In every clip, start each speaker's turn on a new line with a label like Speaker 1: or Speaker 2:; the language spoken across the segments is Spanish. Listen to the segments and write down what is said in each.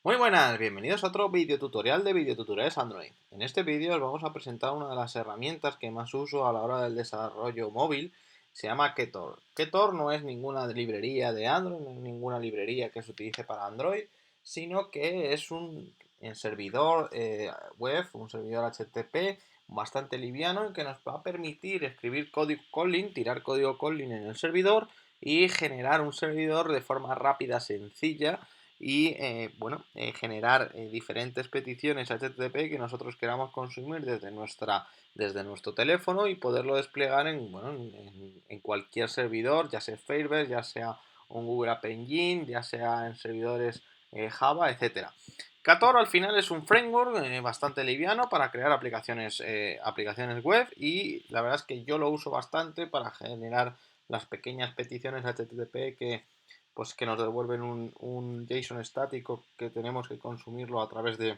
Speaker 1: Muy buenas, bienvenidos a otro vídeo tutorial de videotutoriales Android. En este vídeo os vamos a presentar una de las herramientas que más uso a la hora del desarrollo móvil. Se llama Ketor. Ketor no es ninguna librería de Android, no es ninguna librería que se utilice para Android, sino que es un servidor web, un servidor HTTP bastante liviano y que nos va a permitir escribir código Kotlin, tirar código Kotlin en el servidor y generar un servidor de forma rápida, sencilla y generar diferentes peticiones HTTP que nosotros queramos consumir desde nuestro teléfono y poderlo desplegar en cualquier servidor, ya sea Firebase, ya sea un Google App Engine, ya sea en servidores Java, etcétera. Ktor al final es un framework bastante liviano para crear aplicaciones web y la verdad es que yo lo uso bastante para generar las pequeñas peticiones HTTP que nos devuelven un JSON estático que tenemos que consumirlo a través de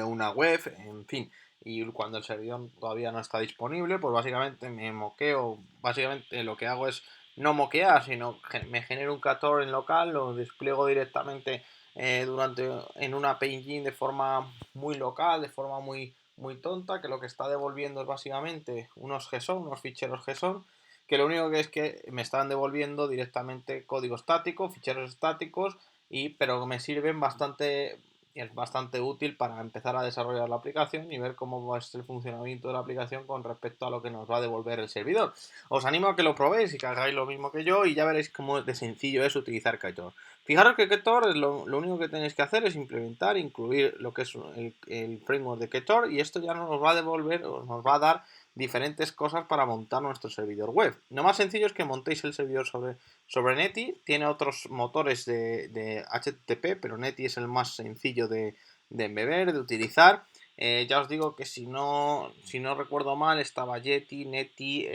Speaker 1: una web, en fin. Y cuando el servidor todavía no está disponible, pues básicamente me moqueo. Básicamente lo que hago es no moquear, sino me genero un Ktor en local, lo despliego directamente en una Engine de forma muy local, de forma muy tonta, que lo que está devolviendo es básicamente unos JSON, unos ficheros JSON, que lo único que es que me están devolviendo directamente código estático, ficheros estáticos, pero me sirven bastante, es bastante útil para empezar a desarrollar la aplicación y ver cómo va a ser el funcionamiento de la aplicación con respecto a lo que nos va a devolver el servidor. Os animo a que lo probéis y que hagáis lo mismo que yo y ya veréis cómo de sencillo es utilizar Ktor. Fijaros que Ktor lo único que tenéis que hacer es implementar, incluir lo que es el framework de Ktor y esto ya nos va a devolver, o nos va a dar diferentes cosas para montar nuestro servidor web. Lo más sencillo es que montéis el servidor sobre Netty. Tiene otros motores de HTTP, pero Netty es el más sencillo de embeber, de utilizar. Ya os digo que si no recuerdo mal, estaba Yeti, Netty,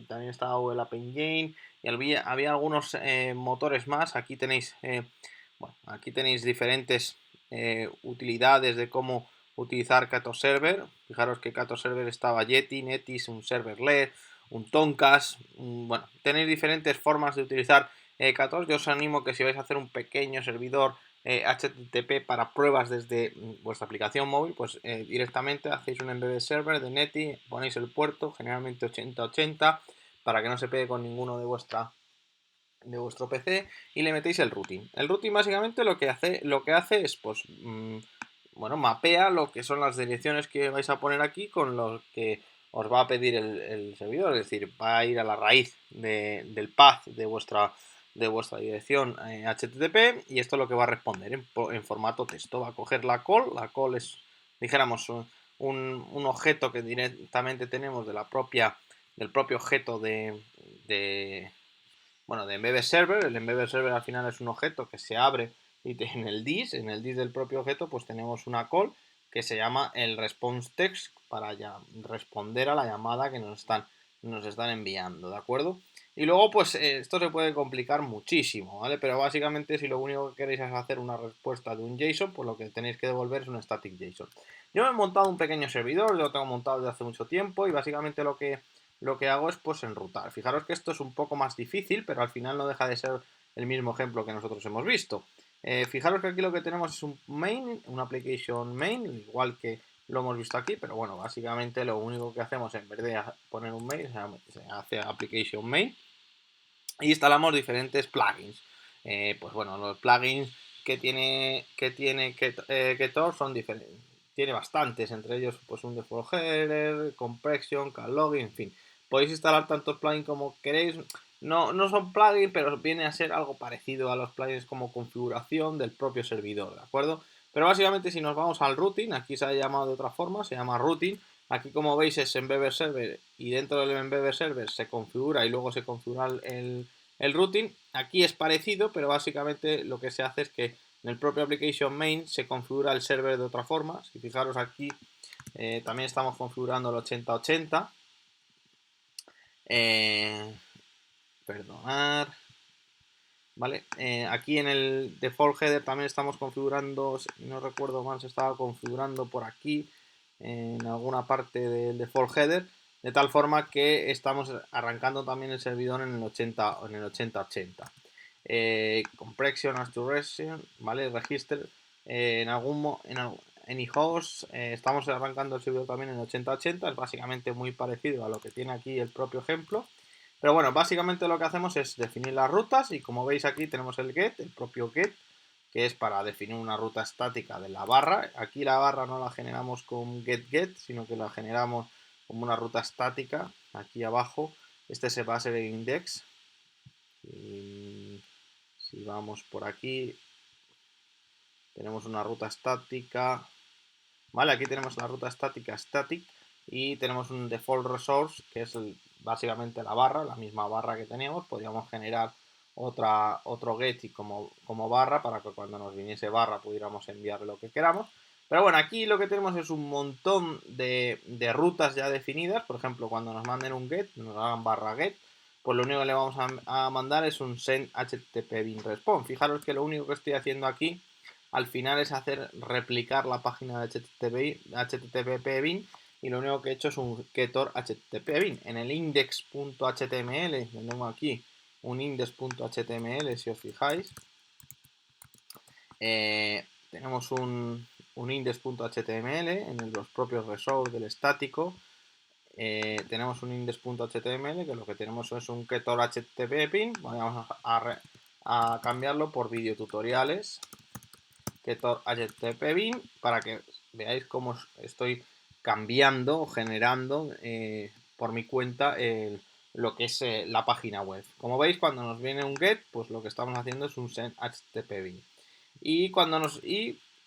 Speaker 1: también estaba Google App Engine y había algunos motores más. Aquí tenéis diferentes utilidades de cómo utilizar Ktor Server. Fijaros que Ktor Server estaba Yeti, Netis, un serverlet, un Tomcast. Bueno, tenéis diferentes formas de utilizar Ktor. Yo os animo que si vais a hacer un pequeño servidor HTTP para pruebas desde vuestra aplicación móvil, pues directamente hacéis un embedded server de Neti, ponéis el puerto, generalmente 8080, para que no se pegue con ninguno de vuestro PC y le metéis el routing. El routing básicamente lo que hace es mapea lo que son las direcciones que vais a poner aquí con lo que os va a pedir el servidor, es decir, va a ir a la raíz del path de vuestra dirección HTTP y esto es lo que va a responder en formato texto. Va a coger la call es, dijéramos, un objeto que directamente tenemos del propio objeto de Embedded Server. El Embedded Server al final es un objeto que se abre y en el disk del propio objeto, pues tenemos una call que se llama el response text para ya responder a la llamada que nos están enviando, ¿de acuerdo? Y luego, pues esto se puede complicar muchísimo, ¿vale? Pero básicamente, si lo único que queréis es hacer una respuesta de un JSON, pues lo que tenéis que devolver es un static JSON. Yo me he montado un pequeño servidor, lo tengo montado desde hace mucho tiempo y básicamente lo que hago es pues enrutar. Fijaros que esto es un poco más difícil, pero al final no deja de ser el mismo ejemplo que nosotros hemos visto. Fijaros que aquí lo que tenemos es un main, una application main, igual que lo hemos visto aquí, pero bueno, básicamente lo único que hacemos en vez de poner un main, se hace application main y instalamos diferentes plugins. Pues bueno, los plugins que Tor son diferentes. Tiene bastantes, entre ellos pues un default header, compression, login, en fin. Podéis instalar tantos plugins como queréis. No son plugins, pero viene a ser algo parecido a los plugins como configuración del propio servidor, ¿de acuerdo? Pero básicamente si nos vamos al routing, aquí se ha llamado de otra forma, se llama routing. Aquí como veis es Embedded Server y dentro del Embedded Server se configura y luego se configura el routing. Aquí es parecido, pero básicamente lo que se hace es que en el propio application main se configura el server de otra forma. Si fijaros aquí también estamos configurando el 8080. Perdonar. ¿Vale? Aquí en el default header también estamos configurando, si no recuerdo mal, se estaba configurando por aquí en alguna parte del default header, de tal forma que estamos arrancando también el servidor en el 8080. Compression as to register, ¿vale? Register en eHost estamos arrancando el servidor también en 8080, es básicamente muy parecido a lo que tiene aquí el propio ejemplo. Pero bueno, básicamente lo que hacemos es definir las rutas y como veis aquí tenemos el get, el propio get, que es para definir una ruta estática de la barra. Aquí la barra no la generamos con get, sino que la generamos como una ruta estática. Aquí abajo, este se va a ser el index. Y si vamos por aquí, tenemos una ruta estática. Vale, aquí tenemos la ruta estática static y tenemos un default resource que es básicamente la barra, la misma barra que teníamos. Podríamos generar otro get y como barra para que cuando nos viniese barra pudiéramos enviar lo que queramos. Pero bueno, aquí lo que tenemos es un montón de rutas ya definidas. Por ejemplo, cuando nos manden un get, nos hagan barra get, pues lo único que le vamos a mandar es un send http bin response. Fijaros que lo único que estoy haciendo aquí al final es hacer replicar la página de http bin y lo único que he hecho es un getter http bin. En el index.html, tengo aquí un index.html, si os fijáis, tenemos un index.html en los propios resource del estático. Tenemos un index.html que lo que tenemos es un getter http bin. Vamos a cambiarlo por videotutoriales getter http bin para que veáis cómo estoy cambiando o generando por mi cuenta lo que es la página web. Como veis, cuando nos viene un get, pues lo que estamos haciendo es un send http bin. Y cuando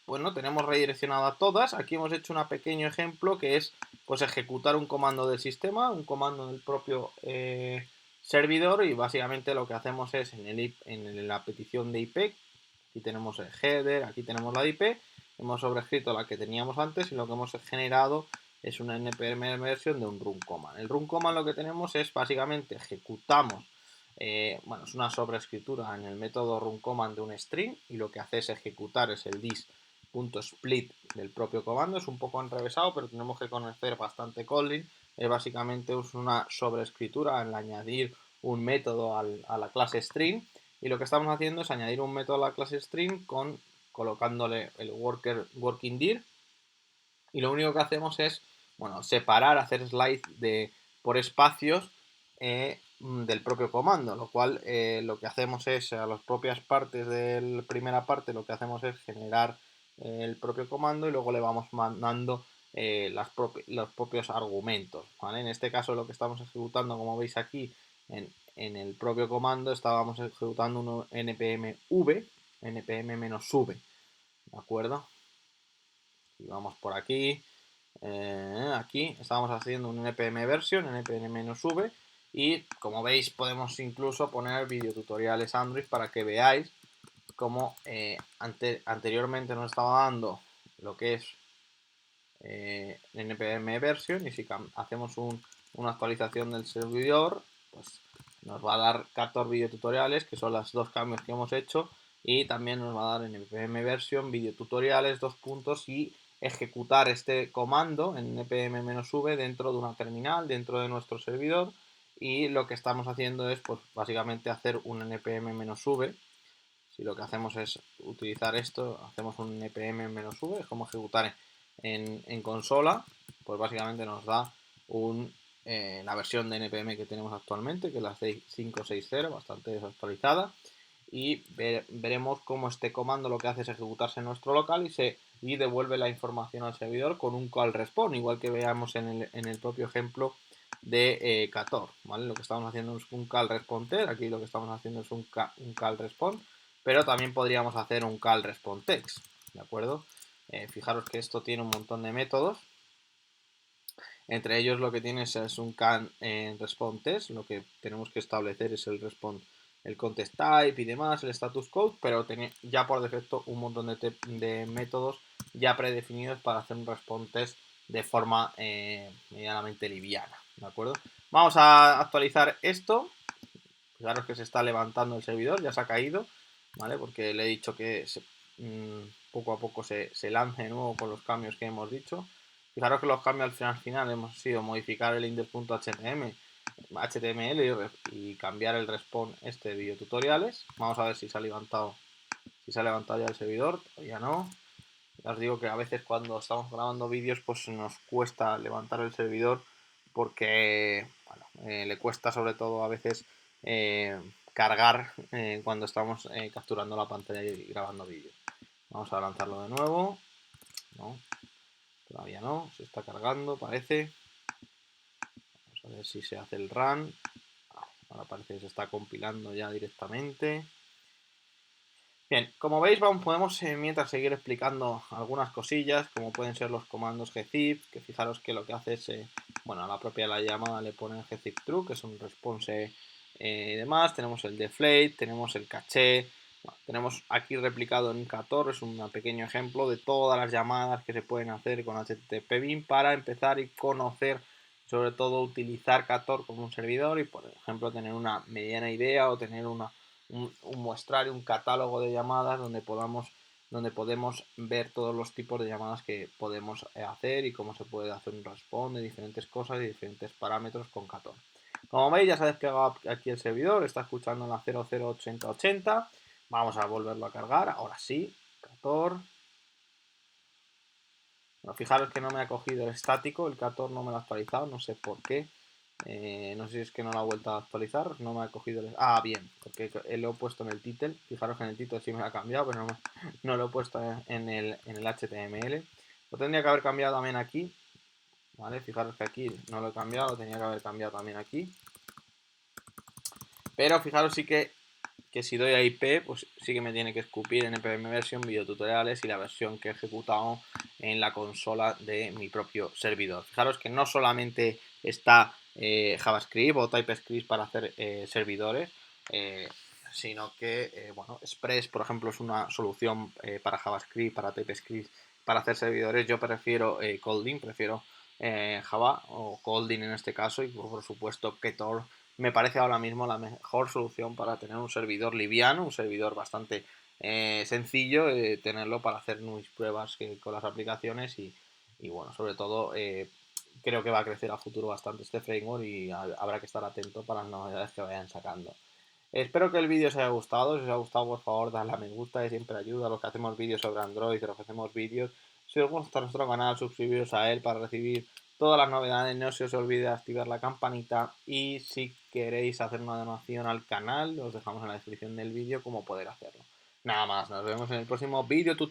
Speaker 1: bueno, tenemos redireccionado a todas. Aquí hemos hecho un pequeño ejemplo que es pues ejecutar un comando del sistema, un comando del propio servidor, y básicamente lo que hacemos es en la petición de IP, aquí tenemos el header, aquí tenemos la IP, hemos sobrescrito la que teníamos antes y lo que hemos generado es una npm version de un run command. El run command lo que tenemos es básicamente ejecutamos, bueno, es una sobreescritura en el método run command de un string y lo que hace es ejecutar es el dis.split del propio comando. Es un poco enrevesado, pero tenemos que conocer bastante Kotlin. Es básicamente una sobreescritura en añadir un método a la clase string, y lo que estamos haciendo es añadir un método a la clase string colocándole el working dir, y lo único que hacemos es, bueno, separar, hacer slide por espacios del propio comando, lo cual lo que hacemos es a las propias partes de la primera parte lo que hacemos es generar el propio comando y luego le vamos mandando los propios argumentos, ¿vale? En este caso lo que estamos ejecutando, como veis aquí en el propio comando, estábamos ejecutando un npm-v, npm-v, ¿de acuerdo? Y vamos por aquí, aquí estamos haciendo un npm version, npm-v, y como veis podemos incluso poner videotutoriales Android para que veáis cómo anteriormente nos estaba dando lo que es npm version, y si hacemos una actualización del servidor, pues nos va a dar 14 videotutoriales, que son los dos cambios que hemos hecho, y también nos va a dar npm version, videotutoriales, dos puntos, y ejecutar este comando en npm-v dentro de una terminal, dentro de nuestro servidor. Y lo que estamos haciendo es pues básicamente hacer un npm-v. Si lo que hacemos es utilizar esto, hacemos un npm-v, es como ejecutar en consola, pues básicamente nos da la versión de npm que tenemos actualmente, que es la 560, bastante desactualizada, y veremos cómo este comando lo que hace es ejecutarse en nuestro local y devuelve la información al servidor con un call response, igual que veamos en el propio ejemplo de Cator, ¿vale? Lo que estamos haciendo es un call response, aquí lo que estamos haciendo es un call response, pero también podríamos hacer un call response text, ¿de acuerdo? Fijaros que esto tiene un montón de métodos. Entre ellos lo que tienes es un can response test, lo que tenemos que establecer es el context type y demás, el status code, pero ya por defecto un montón de métodos ya predefinidos para hacer un response test de forma medianamente liviana, ¿de acuerdo? Vamos a actualizar esto. Fijaros que se está levantando el servidor, ya se ha caído, ¿vale? Porque le he dicho que poco a poco se lance de nuevo con los cambios que hemos dicho. Fijaros que los cambios al final hemos sido modificar el index.html y cambiar el response de videotutoriales. Vamos a ver si se ha levantado ya el servidor, todavía no. Ya os digo que a veces cuando estamos grabando vídeos pues nos cuesta levantar el servidor porque bueno, le cuesta sobre todo a veces cargar cuando estamos capturando la pantalla y grabando vídeos. Vamos a lanzarlo de nuevo. No, todavía no, se está cargando, parece. Vamos a ver si se hace el run. Ahora parece que se está compilando ya directamente. Bien, como veis podemos mientras seguir explicando algunas cosillas, como pueden ser los comandos gzip, que fijaros que lo que hace es, bueno, a la propia la llamada le pone gzip true, que es un response y demás. Tenemos el deflate, tenemos el caché, bueno, tenemos aquí replicado en Ktor, es un pequeño ejemplo de todas las llamadas que se pueden hacer con HTTP BIM para empezar y conocer, sobre todo utilizar Ktor como un servidor y, por ejemplo, tener una mediana idea o tener un muestrario, un catálogo de llamadas donde podemos ver todos los tipos de llamadas que podemos hacer y cómo se puede hacer un responde, diferentes cosas y diferentes parámetros con Ktor. Como veis ya se ha desplegado aquí el servidor, está escuchando en la 008080. Vamos a volverlo a cargar, ahora sí, Ktor. Bueno, fijaros que no me ha cogido el estático, el Ktor no me lo ha actualizado, no sé por qué. No sé si es que no lo ha vuelto a actualizar, no me ha cogido el... Ah, bien, porque lo he puesto en el title. Fijaros que en el title sí me ha cambiado, pero no lo he puesto en el HTML. Lo tendría que haber cambiado también aquí. ¿Vale? Fijaros que aquí no lo he cambiado, lo tenía que haber cambiado también aquí. Pero fijaros sí que si doy a IP, pues sí que me tiene que escupir en npm version, videotutoriales y la versión que he ejecutado en la consola de mi propio servidor. Fijaros que no solamente está JavaScript o TypeScript para hacer servidores, sino que, bueno, Express, por ejemplo, es una solución para JavaScript, para TypeScript, para hacer servidores. Yo prefiero Kotlin, prefiero Java o Kotlin en este caso y por supuesto Ktor me parece ahora mismo la mejor solución para tener un servidor liviano, un servidor bastante sencillo, tenerlo para hacer mis pruebas con las aplicaciones y bueno, sobre todo creo que va a crecer a futuro bastante este framework y habrá que estar atento para las novedades que vayan sacando. Espero que el vídeo os haya gustado. Si os ha gustado, por favor, dadle a me gusta, que siempre ayuda a los que hacemos vídeos sobre Android, a los que hacemos vídeos. Si os gusta nuestro canal, suscribiros a él para recibir todas las novedades. No se os olvide activar la campanita. Y si queréis hacer una donación al canal, os dejamos en la descripción del vídeo cómo poder hacerlo. Nada más, nos vemos en el próximo vídeo tutorial.